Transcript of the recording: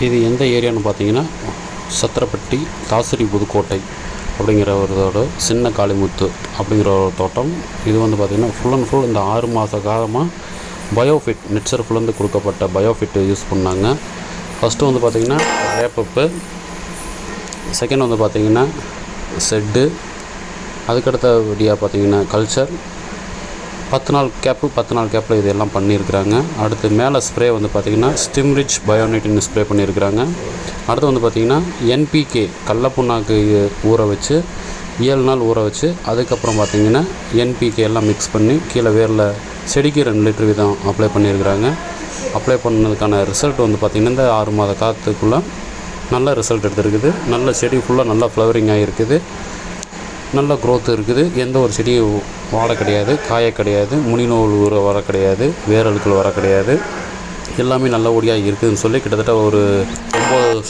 இது எந்த ஏரியான்னு பார்த்தீங்கன்னா சத்திரப்பட்டி தாசிரி புதுக்கோட்டை அப்படிங்கிற ஒரு சின்ன காளிமுத்து அப்படிங்கிற ஒரு தோட்டம். இது வந்து பார்த்திங்கன்னா ஃபுல் அண்ட் ஃபுல் இந்த 6 மாத காலமாக பயோஃபிட் நெட்சர்ஃபுல்லேருந்து கொடுக்கப்பட்ட பயோஃபிட் யூஸ் பண்ணாங்க. ஃபஸ்ட்டு வந்து பார்த்திங்கன்னா ரேப்பப்பு, செகண்ட் வந்து பார்த்திங்கன்னா செட்டு, அதுக்கடுத்தபடியாக பார்த்திங்கன்னா கல்ச்சர். 10 நாள் கேப்பில் இது எல்லாம் பண்ணியிருக்கிறாங்க. அடுத்து மேலே ஸ்ப்ரே வந்து பார்த்திங்கன்னா ஸ்டிம்ரிச் பயோனைட்டின் ஸ்ப்ரே பண்ணியிருக்கிறாங்க. அடுத்து வந்து பார்த்திங்கன்னா என்பிகே கடலப்புண்ணாக்கு ஊற வச்சு 7 நாள் ஊற வச்சு அதுக்கப்புறம் பார்த்திங்கன்னா என்பிகே எல்லாம் மிக்ஸ் பண்ணி கீழே வேரில் செடிக்கு 2 லிட்டர் வீதம் அப்ளை பண்ணியிருக்கிறாங்க. அப்ளை பண்ணதுக்கான ரிசல்ட் வந்து பார்த்திங்கன்னா இந்த 6 மாத காலத்துக்குள்ளே நல்ல ரிசல்ட் எடுத்துருக்குது. நல்ல செடி ஃபுல்லாக நல்லா ஃப்ளவரிங் ஆகிருக்குது, நல்ல க்ரோத் இருக்குது. எந்த ஒரு செடியும் வாட கிடையாது, காய கிடையாது, முனிநூல் வர கிடையாது, வேரழுக்கள் வர கிடையாது. எல்லாமே நல்லபடியாக இருக்குதுன்னு சொல்லி கிட்டத்தட்ட ஒரு 9